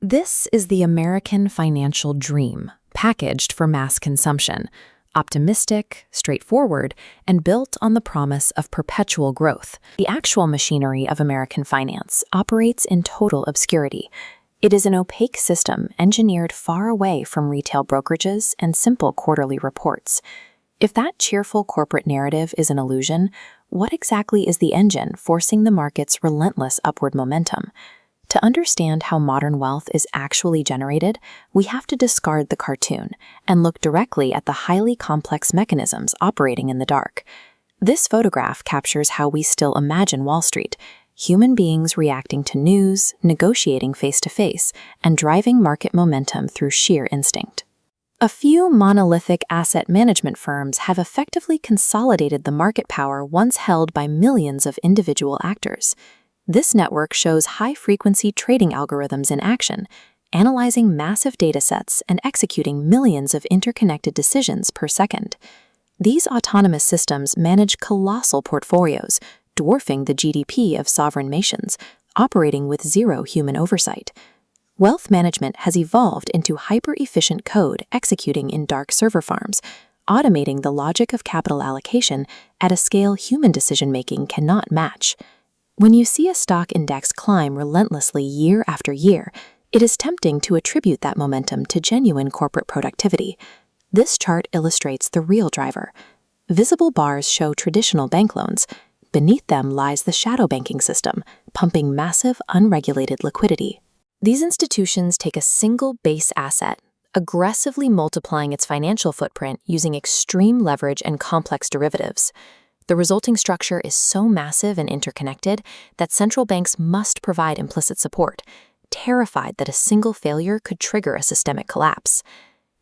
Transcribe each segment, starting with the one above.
This is the American financial dream, packaged for mass consumption, optimistic, straightforward, and built on the promise of perpetual growth. The actual machinery of American finance operates in total obscurity. It is an opaque system engineered far away from retail brokerages and simple quarterly reports. If that cheerful corporate narrative is an illusion, what exactly is the engine forcing the market's relentless upward momentum? To understand how modern wealth is actually generated, we have to discard the cartoon and look directly at the highly complex mechanisms operating in the dark. This photograph captures how we still imagine Wall Street: human beings reacting to news, negotiating face-to-face, and driving market momentum through sheer instinct. A few monolithic asset management firms have effectively consolidated the market power once held by millions of individual actors. This network shows high-frequency trading algorithms in action, analyzing massive datasets and executing millions of interconnected decisions per second. These autonomous systems manage colossal portfolios, dwarfing the GDP of sovereign nations, operating with zero human oversight. Wealth management has evolved into hyper-efficient code executing in dark server farms, automating the logic of capital allocation at a scale human decision-making cannot match. When you see a stock index climb relentlessly year after year, it is tempting to attribute that momentum to genuine corporate productivity. This chart illustrates the real driver. Visible bars show traditional bank loans. Beneath them lies the shadow banking system, pumping massive, unregulated liquidity. These institutions take a single base asset, aggressively multiplying its financial footprint using extreme leverage and complex derivatives. The resulting structure is so massive and interconnected that central banks must provide implicit support, terrified that a single failure could trigger a systemic collapse.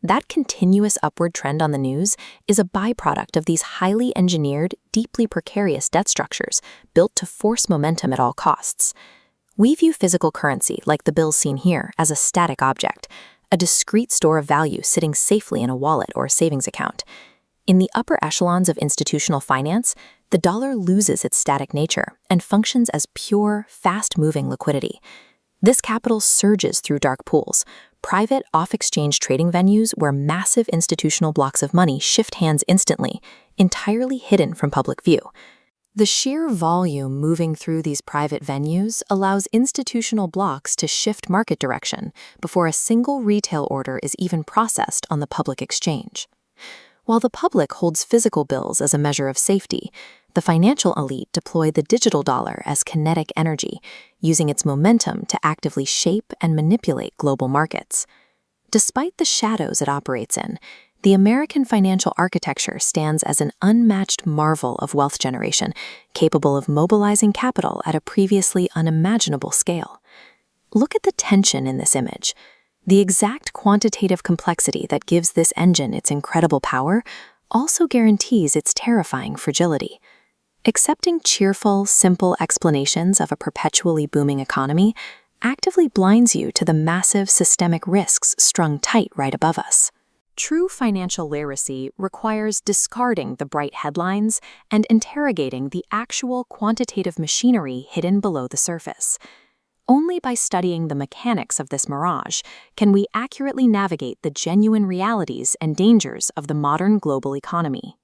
That continuous upward trend on the news is a byproduct of these highly engineered, deeply precarious debt structures built to force momentum at all costs. We view physical currency, like the bills seen here, as a static object, a discrete store of value sitting safely in a wallet or a savings account. In the upper echelons of institutional finance, the dollar loses its static nature and functions as pure, fast-moving liquidity. This capital surges through dark pools, private off-exchange trading venues where massive institutional blocks of money shift hands instantly, entirely hidden from public view. The sheer volume moving through these private venues allows institutional blocks to shift market direction before a single retail order is even processed on the public exchange. While the public holds physical bills as a measure of safety, the financial elite deploy the digital dollar as kinetic energy, using its momentum to actively shape and manipulate global markets. Despite the shadows it operates in, the American financial architecture stands as an unmatched marvel of wealth generation, capable of mobilizing capital at a previously unimaginable scale. Look at the tension in this image. The exact quantitative complexity that gives this engine its incredible power also guarantees its terrifying fragility. Accepting cheerful, simple explanations of a perpetually booming economy actively blinds you to the massive systemic risks strung tight right above us. True financial literacy requires discarding the bright headlines and interrogating the actual quantitative machinery hidden below the surface. Only by studying the mechanics of this mirage can we accurately navigate the genuine realities and dangers of the modern global economy.